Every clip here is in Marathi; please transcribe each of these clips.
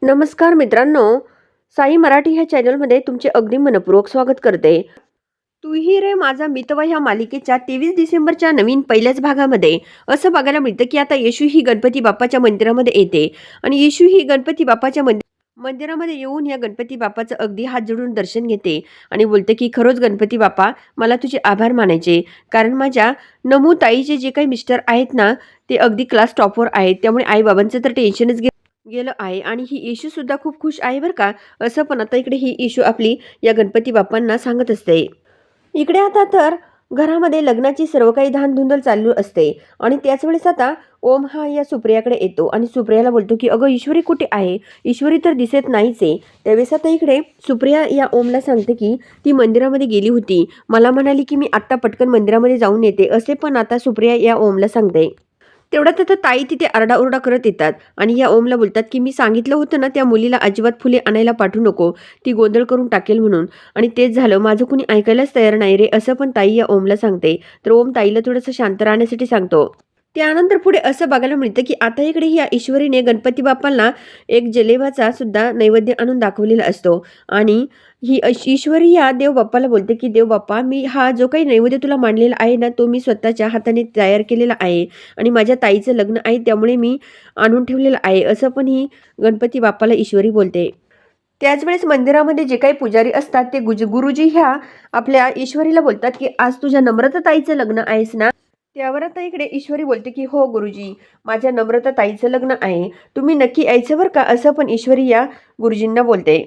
नमस्कार मित्रांनो, साई मराठी ह्या चॅनलमध्ये तुमचे अगदी मनपूर्वक स्वागत करते. तू ही रे माझा मितवा ह्या मालिकेच्या 23 डिसेंबरच्या नवीन पहिल्याच भागामध्ये असं बघायला मिळतं की आता येशू ही गणपती बाप्पाच्या मंदिरामध्ये येते आणि येशू ही गणपती बाप्पाच्या मंदिरामध्ये येऊन या गणपती बाप्पाचं अगदी हात जोडून दर्शन घेते आणि बोलते की खरोच गणपती बाप्पा, मला तुझे आभार मानायचे, कारण माझ्या नमू ताईचे जे काही मिस्टर आहेत ना, ते अगदी क्लास टॉपवर आहेत. त्यामुळे आई बाबांचं तर टेन्शनच गेलं आहे आणि ही इशू सुद्धा खूप खुश आहे बरं का. असं पण आता इकडे ही इशू आपली या गणपती बाप्पांना सांगत असते. इकडे आता तर घरामध्ये लग्नाची सर्व काही धानधुंदल चालू असते आणि त्याच वेळेस आता ओम हा या सुप्रियाकडे येतो आणि सुप्रियाला बोलतो की अगं ईश्वरी कुठे आहे, ईश्वरी तर दिसत नाहीच आहे. त्यावेळेस आता इकडे सुप्रिया या ओमला सांगते की ती मंदिरामध्ये गेली होती, मला म्हणाली की मी आत्ता पटकन मंदिरामध्ये जाऊन येते. असे पण आता सुप्रिया या ओमला सांगते. तेवढ्यात आता ताई तिथे आरडाओरडा करत येतात आणि या ओमला बोलतात की मी सांगितलं होतं ना त्या मुलीला अजिबात फुले आणायला पाठवू नको, ती गोंधळ करून टाकेल म्हणून, आणि तेच झालं, माझं कुणी ऐकायलाच तयार नाही रे. असं पण ताई या ओमला सांगते. तर ओम ताईला थोडंसं शांत राहण्यासाठी सांगतो. त्यानंतर पुढे असं बघायला मिळतं की आता इकडे ह्या ईश्वरीने गणपती बाप्पांना एक जलेबाचा सुद्धा नैवेद्य आणून दाखवलेला असतो आणि ही ईश्वरी या देव बाप्पाला बोलते की देव बाप्पा, मी हा जो काही नैवेद्य तुला मांडलेला आहे ना, तो मी स्वतःच्या हाताने तयार केलेला आहे आणि माझ्या ताईचं लग्न आहे त्यामुळे मी आणून ठेवलेलं आहे. असं पण ही गणपती बाप्पाला ईश्वरी बोलते. त्याच वेळेस मंदिरामध्ये जे काही पुजारी असतात ते गुरुजी ह्या आपल्या ईश्वरीला बोलतात की आज तुझ्या नम्रता ताईचं लग्न आहेस ना. त्यावर आता इकडे ईश्वरी बोलते की हो गुरुजी, माझ्या नम्रता ताईचं लग्न आहे, तुम्ही नक्की यायचं बरं का. असं पण ईश्वरी या गुरुजींना बोलते.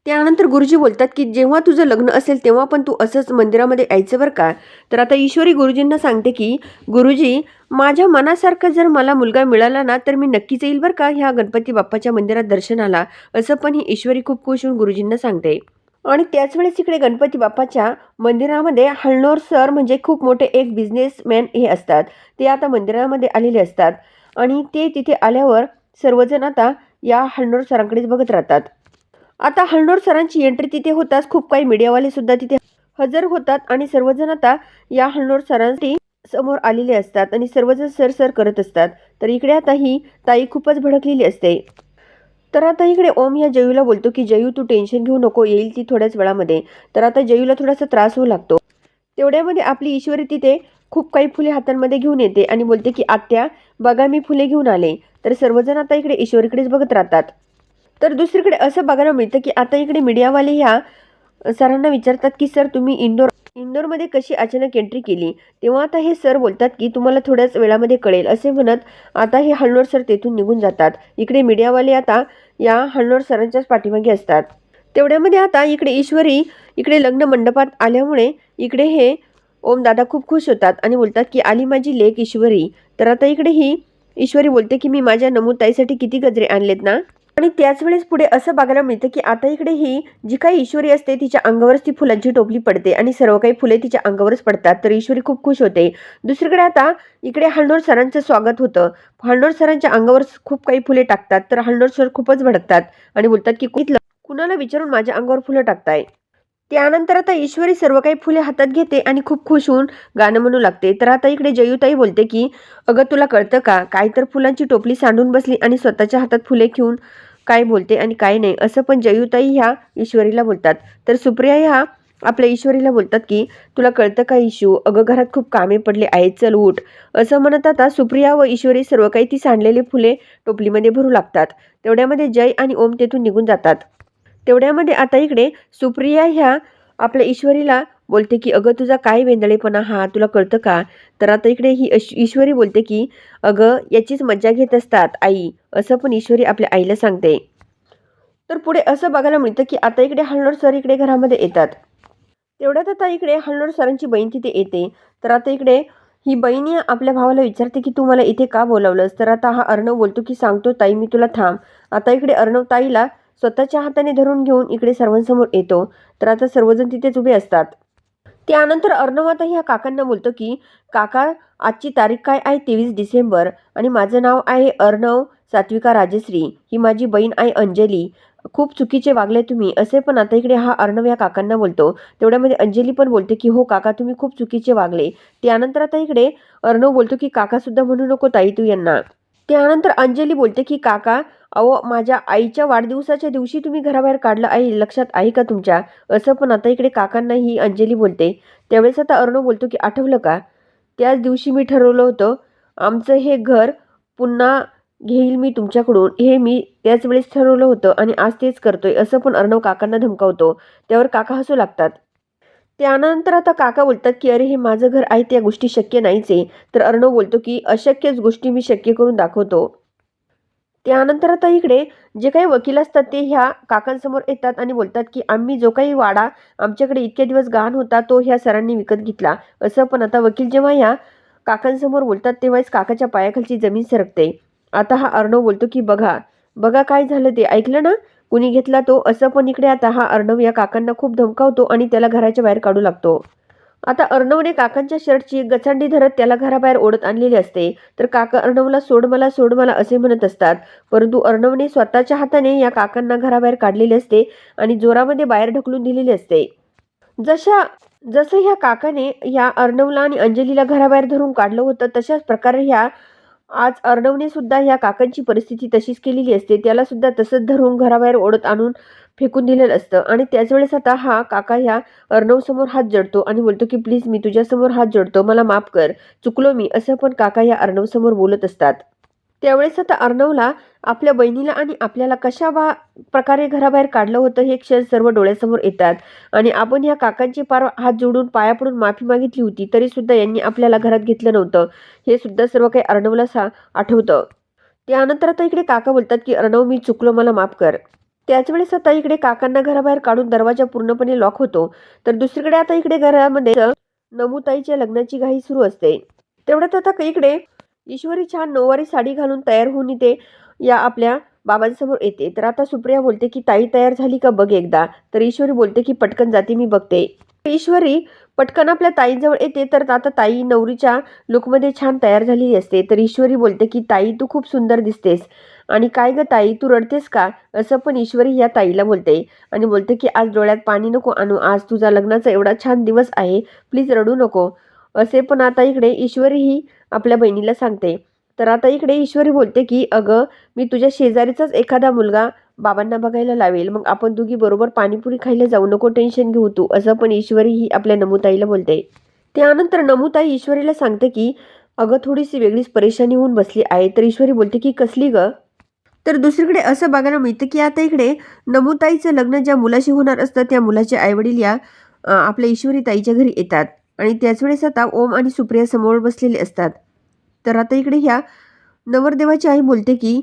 त्यानंतर गुरुजी बोलतात की जेव्हा तुझं लग्न असेल तेव्हा पण तू असंच मंदिरामध्ये यायचं बरं का. तर आता ईश्वरी गुरुजींना सांगते की गुरुजी, माझ्या मनासारखं जर मला मुलगा मिळाला ना तर मी नक्कीच येईल बरं का ह्या गणपती बाप्पाच्या मंदिरात दर्शनाला. असं पण ही ईश्वरी खूप खुश होऊन गुरुजींना सांगते. आणि त्याच वेळेस इकडे गणपती बाप्पाच्या मंदिरामध्ये हलनोर सर म्हणजे खूप मोठे एक बिझनेसमॅन हे असतात, ते आता मंदिरामध्ये आलेले असतात आणि ते तिथे आल्यावर सर्वजण आता या हलनोर सरांकडेच बघत राहतात. आता हलनोर सरांची एंट्री तिथे होताच खूप काही मीडियावाले सुद्धा तिथे हजर होतात आणि सर्वजण आता या हलनोर सरांसाठी समोर आलेले असतात आणि सर्वजण सर सर करत असतात. तर इकडे आता ही ताई खूपच भडकलेली असते. तर आता इकडे ओम या जयूला बोलतो की जयू, तू टेन्शन घेऊ नको, येईल ती थोड्याच वेळामध्ये. तर आता जयूला थोडासा त्रास होऊ लागतो. तेवढ्यामध्ये आपली ईश्वरी तिथे खूप काही फुले हातांमध्ये घेऊन येते आणि बोलते की आत्या बघा, मी फुले घेऊन आले. तर सर्वजण आता इकडे ईश्वरीकडेच बघत राहतात. तर दुसरीकडे असं बघायला मिळतं की आता इकडे मीडियावाले ह्या सरांना विचारतात की सर, तुम्ही इंदोरमध्ये कशी अचानक एंट्री केली. तेव्हा आता हे सर बोलतात की तुम्हाला थोड्याच वेळामध्ये कळेल. असे म्हणत आता हे हलनोर सर तेथून निघून जातात. इकडे मीडियावाले आता या हलनोर सरांच्याच पाठीमागे असतात. तेवढ्यामध्ये आता इकडे ईश्वरी इकडे लग्न मंडपात आल्यामुळे इकडे हे ओमदादा खूप खुश होतात आणि बोलतात की आली माझी लेक ईश्वरी. तर आता इकडे ही ईश्वरी बोलते की मी माझ्या नमूताईसाठी किती गजरे आणलेत ना. आणि त्याच वेळेस पुढे असं बघायला मिळतं की आता इकडे ही जी काही ईश्वरी असते तिच्या अंगावरच ती फुलांची टोपली पडते आणि सर्व काही फुले तिच्या अंगावरच पडतात. तर ईश्वरी खूप खुश होते. दुसरीकडे आता इकडे हलनोर सरांचं स्वागत होतं. हलनोर सरांच्या अंगावर खूप काही फुले टाकतात. तर हलनोर सर खूपच भडकतात आणि बोलतात की कुणाला विचारून माझ्या अंगावर फुलं टाकताय. त्यानंतर आता ईश्वरी सर्व काही फुले हातात घेते आणि खूप खुश होऊन गाणं म्हणू लागते. तर आता इकडे जयूताई बोलते की अगं, तुला कळतं का, काय तर फुलांची टोपली सांडून बसली आणि स्वतःच्या हातात फुले घेऊन काय बोलते आणि काय नाही. असं पण जयूताई ह्या ईश्वरीला बोलतात. तर सुप्रिया ह्या आपल्या ईश्वरीला बोलतात की तुला कळतं का ईशू, अगं घरात खूप कामे पडले आहेत, चल उठ. असं म्हणत आता सुप्रिया व ईश्वरी सर्व काही ती सांडलेली फुले टोपलीमध्ये भरू लागतात. तेवढ्यामध्ये जय आणि ओम तेथून निघून जातात. तेवढ्यामध्ये आता इकडे सुप्रिया ह्या आपल्या ईश्वरीला बोलते की अगं, तुझा काय वेंदळेपणा हा, तुला कळतं का. तर आता इकडे ही ईश्वरी बोलते की अगं, याचीच मज्जा घेत असतात आई. असं पण ईश्वरी आपल्या आईला सांगते. तर पुढे असं बघायला मिळतं की आता इकडे हलनोर सर इकडे घरामध्ये येतात. तेवढ्यात आता इकडे हलनोर सरांची बहीण तिथे येते. तर आता इकडे ही बहिणी आपल्या भावाला विचारते की तू मला इथे का बोलावलंस. तर आता हा अर्णव बोलतो की सांगतो ताई मी तुला, थांब. आता इकडे अर्णव ताईला स्वतःच्या हाताने धरून घेऊन इकडे सर्वांसमोर येतो. तर आता सर्वजण तिथेच उभे असतात. त्यानंतर अर्णव आता ह्या काकांना बोलतो की काका, आजची तारीख काय आहे, 23 डिसेंबर, आणि माझं नाव आहे अर्णव सात्विका राजश्री, ही माझी बहीण आहे अंजली. खूप चुकीचे वागले तुम्ही. असे पण आता इकडे हा अर्णव या काकांना बोलतो. तेवढ्यामध्ये अंजली पण बोलते की हो काका, तुम्ही खूप चुकीचे वागले. त्यानंतर आता इकडे अर्णव बोलतो की काका सुद्धा म्हणू नको ताई तू यांना. त्यानंतर अंजली बोलते की काका, अहो, माझ्या आईच्या वाढदिवसाच्या दिवशी तुम्ही घराबाहेर काढलं आई, लक्षात आहे का तुमच्या? असं पण आता इकडे काकांना ही अंजली बोलते. त्यावेळेस आता अर्णव बोलतो की आठवलं का? त्याच दिवशी मी ठरवलं होतं, आमचं हे घर पुन्हा घेईल मी तुमच्याकडून, हे मी त्याच वेळेस ठरवलं होतं आणि आज तेच करतोय, असं पण अर्णव काकांना धमकावतो. त्यावर काका हसू लागतात. त्यानंतर आता काका बोलतात की अरे हे माझं घर आहे, त्या गोष्टी शक्य नाहीच आहे. तर अर्णव बोलतो की अशक्यच गोष्टी मी शक्य करून दाखवतो. त्यानंतर आता इकडे जे काही वकील असतात ते ह्या काकांसमोर येतात आणि बोलतात की आम्ही जो काही वाडा आमच्याकडे इतके दिवस गहाण होता तो ह्या सरांनी विकत घेतला. असं पण आता वकील जेव्हा ह्या काकांसमोर बोलतात तेव्हाच काकाच्या पायाखालची जमीन सरकते. आता हा अर्णव बोलतो की बघा, बघा काय झालं ते ऐकलं ना? कुणी घेतला तो? असं पण इकडे आता हा अर्णव या काकांना खूप धमकावतो आणि त्याला घराच्या बाहेर काढू लागतो. आता अर्णवने काकांच्या शर्टची गचांडी धरत त्याला घराबाहेर ओढत आणलेली असते. तर काका अर्णवला सोड मला, सोड मला असे म्हणत असतात. परंतु अर्णवने स्वतःच्या हाताने या काकांना घराबाहेर काढलेले असते आणि जोरामध्ये बाहेर ढकलून दिलेले असते. जशा जसं ह्या काकाने ह्या अर्णवला आणि अंजलीला घराबाहेर धरून काढलं होतं, तशाच प्रकारे ह्या आज अर्णवने सुद्धा ह्या काकांची परिस्थिती तशीच केलेली असते. त्याला सुद्धा तसंच धरून घराबाहेर ओढत आणून फेकून दिलेलं असतं आणि त्याच वेळेस आता हा काका ह्या अर्णवसमोर हात जोडतो आणि बोलतो की प्लीज मी तुझ्यासमोर हात जोडतो, मला माफ कर, चुकलो मी, असं पण काका या अर्णवसमोर बोलत असतात. त्यावेळेस आता अर्णवला आपल्या बहिणीला आणि आपल्याला प्रकारे घराबाहेर काढलं होतं हे क्षण सर्व डोळ्यासमोर येतात आणि आपण या काकांची पार हात जोडून पाया पडून माफी मागितली होती, तरी सुद्धा यांनी आपल्याला घरात घेतलं नव्हतं, हे सुद्धा सर्व काही अर्णवला आठवतं. त्यानंतर आता इकडे काका बोलतात की अर्णव मी चुकलो, मला माफ कर. त्याच वेळेस आता इकडे काकांना घराबाहेर काढून दरवाजा पूर्णपणे लॉक होतो. तर दुसरीकडे आता इकडे घरामध्ये नमुताईच्या लग्नाची घाई सुरू असते. तेवढ्यात आता इकडे ईश्वरी छान नऊवारी साडी घालून तयार होऊन इथे या आपल्या बाबांसमोर येते. तर आता सुप्रिया बोलते की ताई तयार झाली का बघ एकदा. तर ईश्वरी बोलते की पटकन जाते मी बघते. ईश्वरी पटकन आपल्या ताईजवळ येते. तर आता ताई नवरीच्या लुकमध्ये छान तयार झालेली असते. तर ईश्वरी बोलते की ताई तू खूप सुंदर दिसतेस. आणि काय ग ताई तू रडतेस का? असं पण ईश्वरी या ताईला बोलते आणि बोलते की आज डोळ्यात पाणी नको आणू, आज तुझा लग्नाचा एवढा छान दिवस आहे, प्लीज रडू नको. असे पण आता इकडे ईश्वरी ही आपल्या बहिणीला सांगते. तर आता इकडे ईश्वरी बोलते की अगं मी तुझ्या शेजारीचाच एखादा मुलगा बाबांना बघायला लावेल, मग आपण दोघी बरोबर पाणीपुरी खायला जाऊ, नको टेन्शन घेऊ तू, असं पण ईश्वरी ही आपल्या नमुताईला बोलते. त्यानंतर नमुताई ईश्वरीला सांगते की अगं थोडीशी वेगळीच परेशानी होऊन बसली आहे. तर ईश्वरी बोलते की कसली ग? तर दुसरीकडे असं बघायला मिळतं की आता इकडे नमुताईचं लग्न ज्या मुलाशी होणार असतं त्या मुलाचे आईवडील या आपल्या ईश्वरी ताईच्या घरी येतात आणि त्याच वेळेस आता ओम आणि सुप्रिया समोर बसलेले असतात. तर आता इकडे ह्या नवरदेवाची आई बोलते की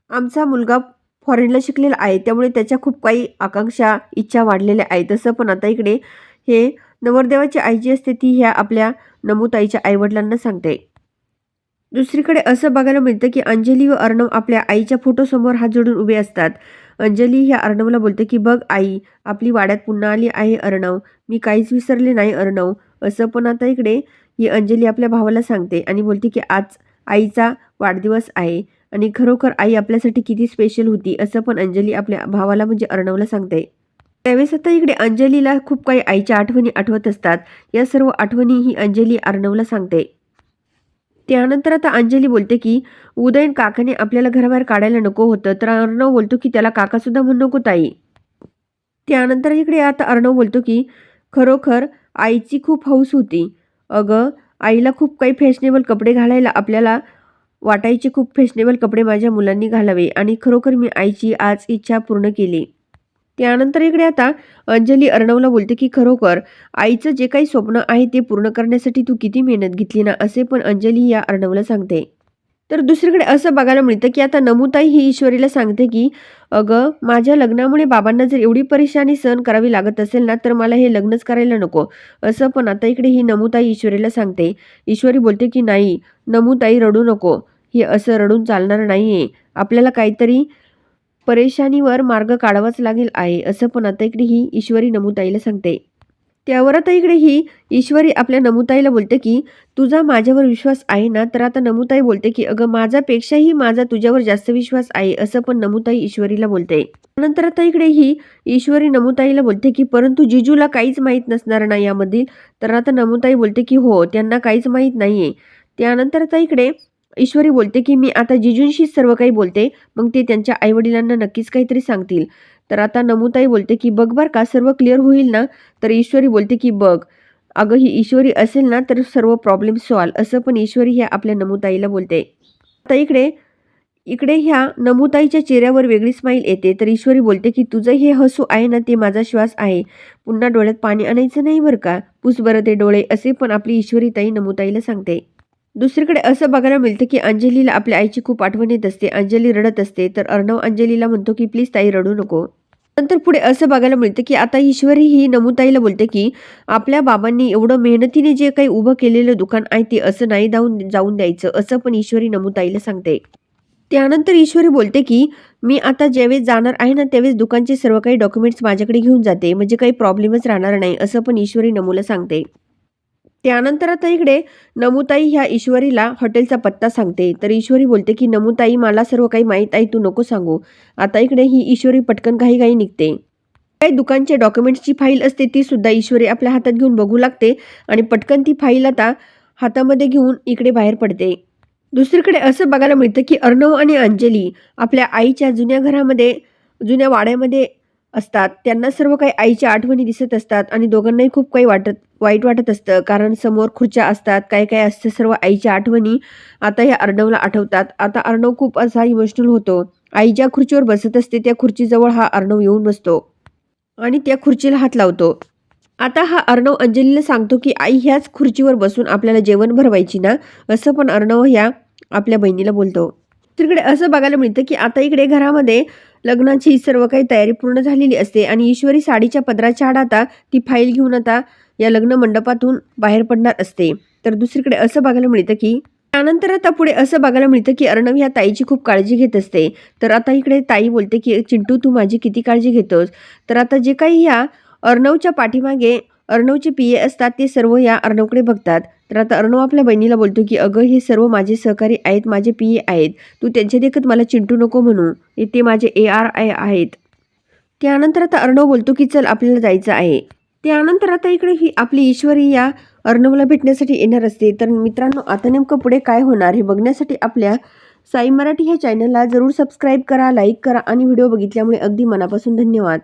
आमचा मुलगा फॉरेनला शिकलेला आहे, त्यामुळे त्याच्या खूप काही आकांक्षा इच्छा वाढलेल्या आहेत. तसं पण आता इकडे हे नवरदेवाची आई जी असते ती ह्या आपल्या नमुताईच्या आईवडिलांना सांगते. दुसरीकडे असं बघायला मिळतं की अंजली व अर्णव आपल्या आईच्या फोटोसमोर हात जोडून उभे असतात. अंजली ह्या अर्णवला बोलते की बघ आई, आपली वाड्यात पुन्हा आली आहे अर्णव, मी काहीच विसरले नाही अर्णव. असं पण आता इकडे ही अंजली आपल्या भावाला सांगते आणि बोलते की आज आईचा वाढदिवस आहे आणि खरोखर आई आपल्यासाठी किती स्पेशल होती, असं पण अंजली आपल्या भावाला म्हणजे अर्णवला सांगते. त्यावेळेस आता इकडे अंजलीला खूप काही आईच्या आठवणी आठवत असतात. या सर्व आठवणी ही अंजली अर्णवला सांगते. त्यानंतर आता अंजली बोलते की उदयन काकाने आपल्याला घराबाहेर काढायला नको होतं. तर अर्णव बोलतो की त्याला काकासुद्धा म्हणू नको ताई. त्यानंतर इकडे आता अर्णव बोलतो की खरोखर आईची खूप हौस होती. अगं आईला खूप काही फॅशनेबल कपडे घालायला आपल्याला वाटायचे, खूप फॅशनेबल कपडे माझ्या मुलांनी घालावे आणि खरोखर मी आईची आज इच्छा पूर्ण केली. त्यानंतर इकडे आता अंजली अर्णवला बोलते की खरोखर आईचं जे काही स्वप्न आहे ते पूर्ण करण्यासाठी तू किती मेहनत घेतली ना, असे पण अंजली या अर्णवला सांगते. तर दुसरीकडे असं बघायला मिळतं की आता नमुताई ही ईश्वरीला सांगते की अगं माझ्या लग्नामुळे बाबांना जर एवढी परेशानी सहन करावी लागत असेल ना, तर मला हे लग्नच करायला नको. असं पण आता इकडे ही नमुताई ईश्वरीला सांगते. ईश्वरी बोलते की नाही नमुताई रडू नको, हे असं रडून चालणार नाहीये, आपल्याला काहीतरी परेशानीवर मार्ग काढावाच लागेल आहे, असं पण आता इकडे ही ईश्वरी नमुताईला सांगते. त्यावर आता इकडे ही ईश्वरी आपल्या नमुताईला बोलते की तुझा माझ्यावर विश्वास आहे ना? तर आता नमुताई बोलते की अगं माझ्यापेक्षाही माझा तुझ्यावर जास्त विश्वास आहे, असं पण नमुताई ईश्वरीला बोलते. नंतर आता इकडे ही ईश्वरी नमुताईला बोलते की परंतु जिजूला काहीच माहीत नसणार ना यामधील? तर आता नमुताई बोलते की हो त्यांना काहीच माहीत नाहीये. त्यानंतर आता इकडे ईश्वरी बोलते की मी आता जिजूंशी सर्व काही बोलते, मग ते त्यांच्या आईवडिलांना नक्कीच काहीतरी सांगतील. तर आता नमुताई बोलते की बघ बर का सर्व क्लिअर होईल ना. तर ईश्वरी बोलते की बघ अगं ही ईश्वरी असेल ना तर सर्व प्रॉब्लेम सॉल्व, असं पण ईश्वरी ह्या आपल्या नमुताईला बोलते. आता इकडे इकडे ह्या नमुताईच्या चेहऱ्यावर वेगळी स्माईल येते. तर ईश्वरी बोलते की तुझं हे हसू आहे ना ते माझा श्वास आहे, पुन्हा डोळ्यात पाणी आणायचं नाही बरं का, पुस बरं ते डोळे, असे पण आपली ईश्वरी ताई नमुताईला सांगते. दुसरीकडे असं बघायला मिळतं की अंजलीला आपल्या आईची खूप आठवण येत असते. अंजली रडत असते. तर अर्णव अंजलीला म्हणतो की प्लीज ताई रडू नको. नंतर पुढे असं बघायला मिळतं की आता ईश्वरी ही नमुताईला बोलते की आपल्या बाबांनी एवढं मेहनतीने जे काही उभं केलेलं दुकान आहे ते असं नाही जाऊन द्यायचं, असं पण ईश्वरी नमुताईला सांगते. त्यानंतर ईश्वरी बोलते की मी आता ज्यावेळेस जाणार आहे ना त्यावेळेस दुकानचे सर्व काही डॉक्युमेंट्स माझ्याकडे घेऊन जाते, म्हणजे काही प्रॉब्लेमच राहणार नाही, असं पण ईश्वरी नमूला सांगते. त्यानंतर आता इकडे नमुताई ह्या ईश्वरीला हॉटेलचा पत्ता सांगते. तर ईश्वरी बोलते की नमुताई मला सर्व काही माहीत आहे, तू नको सांगू. आता इकडे ही ईश्वरी पटकन घाई निघते. काही दुकानच्या डॉक्युमेंट्सची फाईल असते ती सुद्धा ईश्वरी आपल्या हातात घेऊन बघू लागते आणि पटकन ती फाईल आता हातामध्ये घेऊन इकडे बाहेर पडते. दुसरीकडे असं बघायला मिळतं की अर्णव आणि अंजली आपल्या आईच्या जुन्या घरामध्ये, जुन्या वाड्यामध्ये असतात. त्यांना सर्व काही आईच्या आठवणी दिसत असतात आणि दोघांनाही खूप काही वाईट वाटत असतं, कारण समोर खुर्च्या असतात, काय काय असतं, सर्व आईच्या आठवणी आता या अर्णवला आठवतात. आता अर्णव खूप असा इमोशनल होतो. आई ज्या खुर्चीवर बसत असते त्या खुर्चीजवळ हा अर्णव येऊन बसतो आणि त्या खुर्चीला हात लावतो. आता हा अर्णव अंजलीला सांगतो की आई ह्याच खुर्चीवर बसून आपल्याला जेवण भरवायची ना, असं पण अर्णव ह्या आपल्या बहिणीला बोलतो. तिकडे असं बघायला मिळतं की आता इकडे घरामध्ये लग्नाची सर्व काही तयारी पूर्ण झालेली असते आणि ईश्वरी साडीच्या पदराच्या आड आता ती फाईल घेऊन आता या लग्न मंडपातून बाहेर पडणार असते. तर दुसरीकडे असं बघायला मिळतं की त्यानंतर आता पुढे असं बघायला मिळतं की अर्णव ह्या ताईची खूप काळजी घेत असते. तर आता इकडे ताई बोलते की चिंटू तू माझी किती काळजी घेतोस. तर आता जे काही ह्या अर्णवच्या पाठीमागे अर्णवचे पिये असतात ते सर्व या अर्णवकडे बघतात. तर आता अर्णव आपल्या बहिणीला बोलतो की अगं हे सर्व माझे सहकारी आहेत, माझे पिये आहेत, तू त्यांच्या देखत मला चिंटू नको म्हणू, ते माझे ARI आहेत. त्यानंतर आता अर्णव बोलतो की चल आपल्याला जायचं आहे. त्यानंतर आता इकडे ही आपली ईश्वरी या अर्णवला भेटण्यासाठी येणार असते. तर मित्रांनो आता नेमकं पुढे काय होणार हे बघण्यासाठी आपल्या साई मराठी ह्या चॅनलला जरूर सबस्क्राईब करा, लाईक करा आणि व्हिडिओ बघितल्यामुळे अगदी मनापासून धन्यवाद.